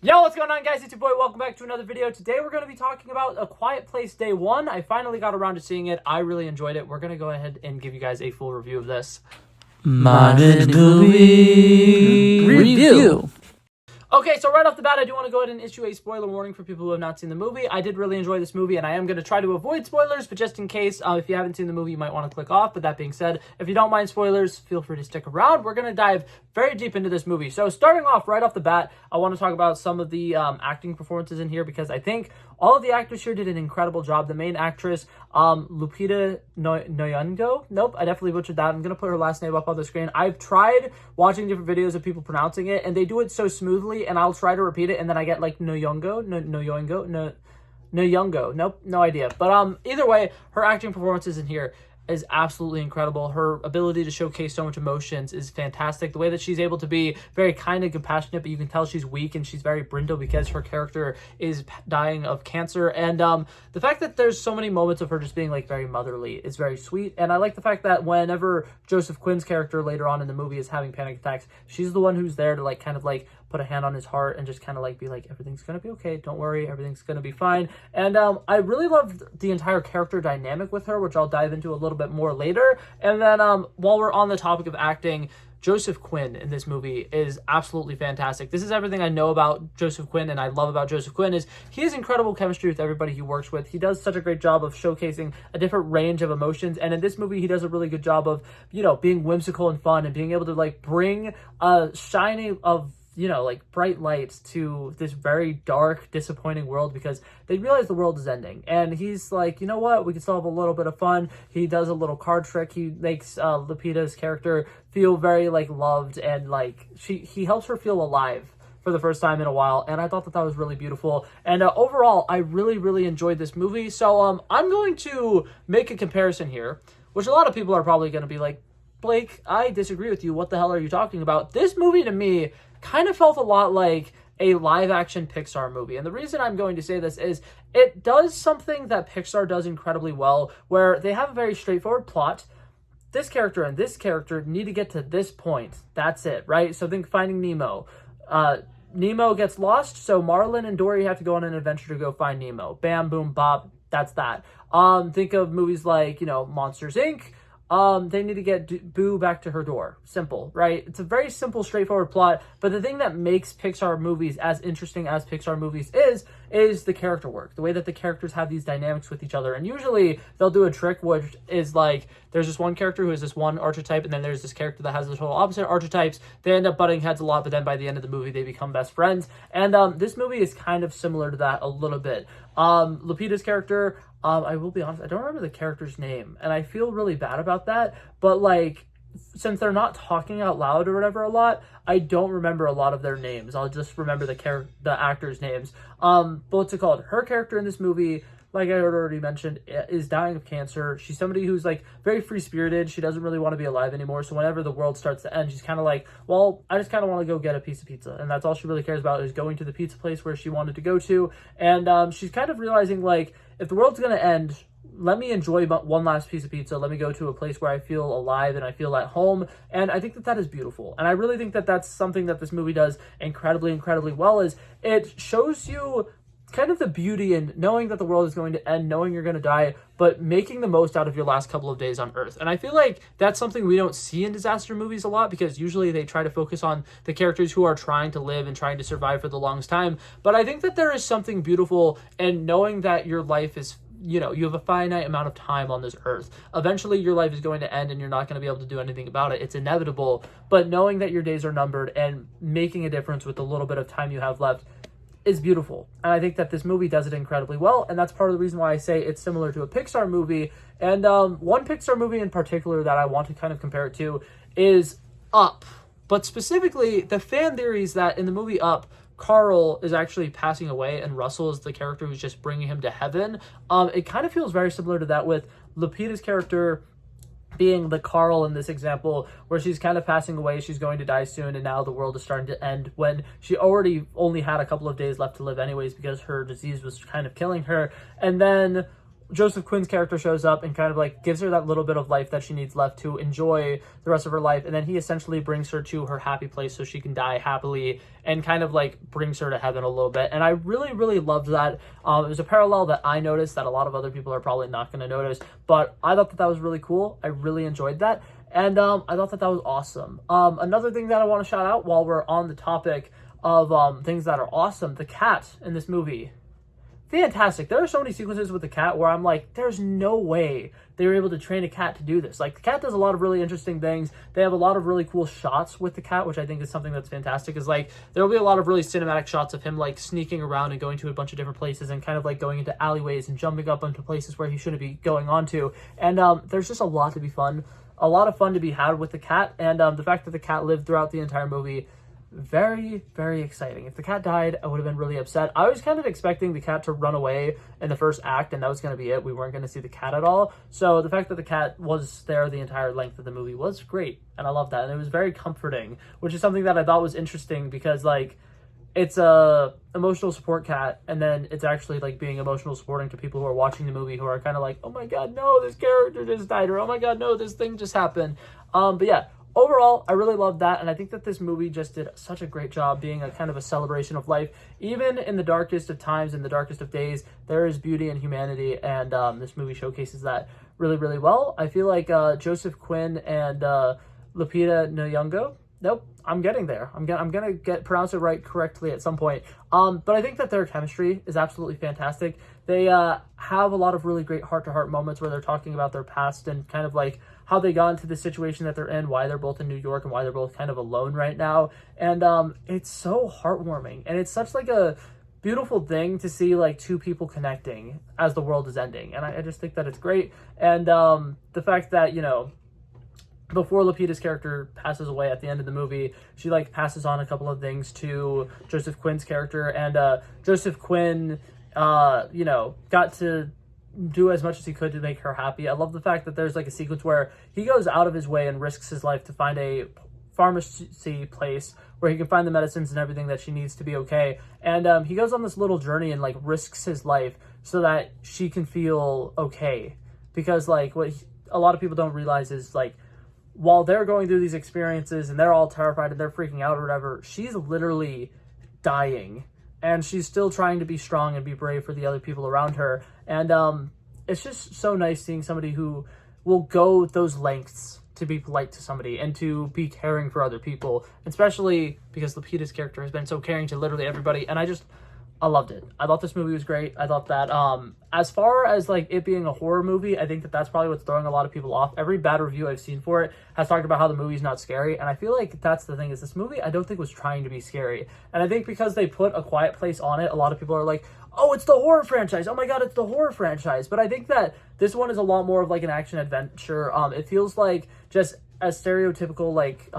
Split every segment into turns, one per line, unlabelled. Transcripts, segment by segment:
Yo, what's going on, guys? It's your boy. Welcome back to another video. Today we're going to be talking about A Quiet Place Day 1. I finally got around to seeing it. I really enjoyed it. We're going to go ahead and give you guys a full review of this.
Modern movie review.
Okay, so right off the bat, I do want to go ahead and issue a spoiler warning for people who have not seen the movie. I did really enjoy this movie, and I am going to try to avoid spoilers, but just in case, if you haven't seen the movie, you might want to click off. But that being said, if you don't mind spoilers, feel free to stick around. We're going to dive very deep into this movie. So starting off right off the bat, I want to talk about some of the acting performances in here, because I think all of the actors here did an incredible job. The main actress, Lupita Nyong'o. Nope, I definitely butchered that. I'm going to put her last name up on the screen. I've tried watching different videos of people pronouncing it, and they do it so smoothly, and I'll try to repeat it, and then I get like Nyong'o. Nope, no idea. But either way, her acting performances in here is absolutely incredible. Her ability to showcase so much emotions is fantastic. The way that she's able to be very kind and compassionate, but you can tell she's weak and she's very brindle because her character is dying of cancer. And the fact that there's so many moments of her just being like very motherly is very sweet. And I like the fact that whenever Joseph Quinn's character later on in the movie is having panic attacks, she's the one who's there to like kind of like put a hand on his heart and just kind of like be like, everything's gonna be okay, don't worry, everything's gonna be fine. And I really loved the entire character dynamic with her, which I'll dive into a little bit more later. And then while we're on the topic of acting, Joseph Quinn in this movie is absolutely fantastic. This is everything I know about Joseph Quinn and I love about Joseph Quinn is he has incredible chemistry with everybody he works with. He does such a great job of showcasing a different range of emotions. And in this movie, he does a really good job of, you know, being whimsical and fun and being able to like bring a shining of, you know, like bright lights to this very dark, disappointing world because they realize the world is ending. And he's like, you know what? We can still have a little bit of fun. He does a little card trick. He makes Lupita's character feel very like loved and like he helps her feel alive for the first time in a while. And I thought that was really beautiful. And overall, I really enjoyed this movie. So I'm going to make a comparison here, which a lot of people are probably going to be like, Blake, I disagree with you. What the hell are you talking about? This movie to me kind of felt a lot like a live-action Pixar movie. And the reason I'm going to say this is it does something that Pixar does incredibly well, where they have a very straightforward plot. This character and this character need to get to this point. That's it, right? So think Finding Nemo. Nemo gets lost, so Marlin and Dory have to go on an adventure to go find Nemo. Bam, boom, bop. That's that. Think of movies like, you know, Monsters, Inc., they need to get Boo back to her door. Simple, right? It's a very simple, straightforward plot, but the thing that makes Pixar movies as interesting as Pixar movies is the character work, the way that the characters have these dynamics with each other. And usually they'll do a trick which is like, there's this one character who is this one archetype, and then there's this character that has the total opposite archetypes. They end up butting heads a lot, but then by the end of the movie, they become best friends. And this movie is kind of similar to that a little bit. Lupita's character, I will be honest, I don't remember the character's name, and I feel really bad about that, but like, since they're not talking out loud or whatever a lot, I don't remember a lot of their names. I'll just remember the actors' names. But what's it called? Her character in this movie, like I already mentioned, is dying of cancer. She's somebody who's like very free-spirited. She doesn't really want to be alive anymore. So whenever the world starts to end, she's kind of like, well, I just kind of want to go get a piece of pizza. And that's all she really cares about is going to the pizza place where she wanted to go to. And she's kind of realizing like, if the world's going to end, let me enjoy one last piece of pizza. Let me go to a place where I feel alive and I feel at home. And I think that is beautiful. And I really think that that's something that this movie does incredibly well, is it shows you kind of the beauty in knowing that the world is going to end, knowing you're going to die, but making the most out of your last couple of days on Earth. And I feel like that's something we don't see in disaster movies a lot, because usually they try to focus on the characters who are trying to live and trying to survive for the longest time. But I think that there is something beautiful in knowing that your life is, you know, you have a finite amount of time on this earth. Eventually your life is going to end and you're not going to be able to do anything about it. It's inevitable. But knowing that your days are numbered and making a difference with the little bit of time you have left is beautiful. And I think that this movie does it incredibly well. And that's part of the reason why I say it's similar to a Pixar movie. And one Pixar movie in particular that I want to kind of compare it to is Up. But specifically, the fan theories that in the movie Up, Carl is actually passing away and Russell is the character who's just bringing him to heaven. It kind of feels very similar to that with Lupita's character being the Carl in this example, where she's kind of passing away, she's going to die soon, and now the world is starting to end when she already only had a couple of days left to live anyways because her disease was kind of killing her. And then Joseph Quinn's character shows up and kind of like gives her that little bit of life that she needs left to enjoy the rest of her life, and then he essentially brings her to her happy place so she can die happily, and kind of like brings her to heaven a little bit. And I really loved that. It was a parallel that I noticed that a lot of other people are probably not going to notice, but I thought that was really cool. I really enjoyed that, and I thought that was awesome. Another thing that I want to shout out while we're on the topic of things that are awesome, the cat in this movie. Fantastic. There are so many sequences with the cat where I'm like, there's no way they were able to train a cat to do this. Like, the cat does a lot of really interesting things. They have a lot of really cool shots with the cat, which I think is something that's fantastic. Is like, there'll be a lot of really cinematic shots of him like sneaking around and going to a bunch of different places and kind of like going into alleyways and jumping up into places where he shouldn't be going onto. And there's just a lot to be fun. A lot of fun to be had with the cat. And the fact that the cat lived throughout the entire movie, very exciting. If the cat died, I would have been really upset. I was kind of expecting the cat to run away in the first act, and that was going to be it. We weren't going to see the cat at all. So the fact that the cat was there the entire length of the movie was great, and I love that. And it was very comforting, which is something that I thought was interesting because, like, it's a emotional support cat, and then it's actually like being emotional supporting to people who are watching the movie who are kind of like, oh my god, no, this character just died, or oh my god, no, this thing just happened. But yeah, overall, I really loved that, and I think that this movie just did such a great job being a kind of a celebration of life. Even in the darkest of times, in the darkest of days, there is beauty and humanity, and this movie showcases that really well. I feel like Joseph Quinn and Lupita Nyong'o, nope, I'm getting there. I'm gonna pronounce it right correctly at some point. But I think that their chemistry is absolutely fantastic. They have a lot of really great heart-to-heart moments where they're talking about their past and kind of like how they got into the situation that they're in, why they're both in New York, and why they're both kind of alone right now. And it's so heartwarming, and it's such like a beautiful thing to see like two people connecting as the world is ending. And I just think that it's great. And the fact that, you know, before Lupita's character passes away at the end of the movie, she like passes on a couple of things to Joseph Quinn's character, and Joseph Quinn, you know, got to do as much as he could to make her happy. I love the fact that there's like a sequence where he goes out of his way and risks his life to find a pharmacy place where he can find the medicines and everything that she needs to be okay. And he goes on this little journey and like risks his life so that she can feel okay. Because like a lot of people don't realize is like, while they're going through these experiences and they're all terrified and they're freaking out or whatever, she's literally dying. And she's still trying to be strong and be brave for the other people around her. And it's just so nice seeing somebody who will go those lengths to be polite to somebody and to be caring for other people, especially because Lupita's character has been so caring to literally everybody. And I loved it. I thought this movie was great. I thought that as far as like it being a horror movie, I think that that's probably what's throwing a lot of people off. Every bad review I've seen for it has talked about how the movie's not scary, and I feel like that's the thing, is this movie I don't think was trying to be scary. And I think because they put A Quiet Place on it, a lot of people are like, oh, it's the horror franchise, oh my god, it's the horror franchise. But I think that this one is a lot more of like an action adventure. It feels like just a stereotypical like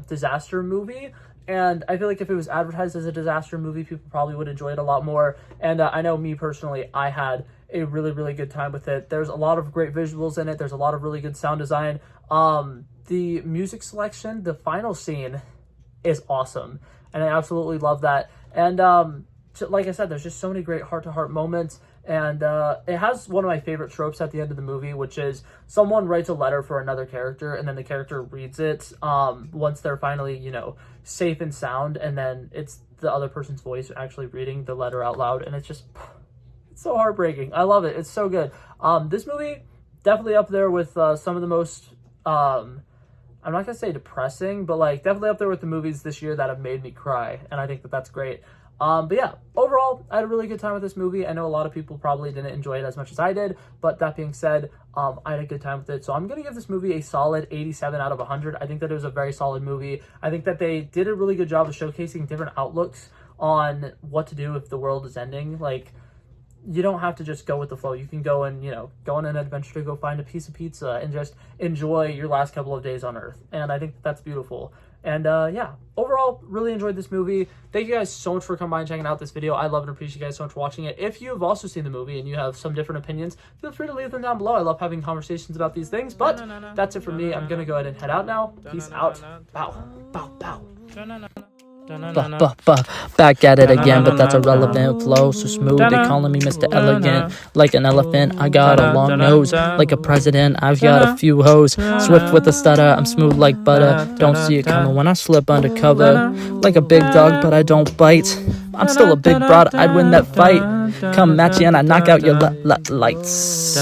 disaster movie. And I feel like if it was advertised as a disaster movie, people probably would enjoy it a lot more. And I know me personally, I had a really good time with it. There's a lot of great visuals in it. There's a lot of really good sound design. The music selection, the final scene is awesome. And I absolutely love that. And like I said, there's just so many great heart-to-heart moments. And it has one of my favorite tropes at the end of the movie, which is someone writes a letter for another character, and then the character reads it once they're finally, you know, safe and sound, and then it's the other person's voice actually reading the letter out loud, and it's so heartbreaking. I love it. It's so good. This movie, definitely up there with some of the most, I'm not going to say depressing, but like definitely up there with the movies this year that have made me cry, and I think that that's great. But yeah, overall, I had a really good time with this movie. I know a lot of people probably didn't enjoy it as much as I did, but that being said, I had a good time with it. So I'm going to give this movie a solid 87 out of 100. I think that it was a very solid movie. I think that they did a really good job of showcasing different outlooks on what to do if the world is ending. Like, you don't have to just go with the flow. You can go and, you know, go on an adventure to go find a piece of pizza and just enjoy your last couple of days on Earth. And I think that's beautiful. And yeah, overall, really enjoyed this movie. Thank you guys so much for coming by and checking out this video. I love and appreciate you guys so much for watching it. If you've also seen the movie and you have some different opinions, feel free to leave them down below. I love having conversations about these things. But that's it for me. I'm going to go ahead and head out now. Peace out. Bow. Bow. Bow.
Back at it again, but that's a relevant flow. So smooth, they calling me Mr. Elegant. Like an elephant, I got a long nose. Like a president, I've got a few hoes. Swift with a stutter, I'm smooth like butter. Don't see it coming when I slip undercover. Like a big dog, but I don't bite. I'm still a big broad, I'd win that fight. Come match you and I knock out your lights.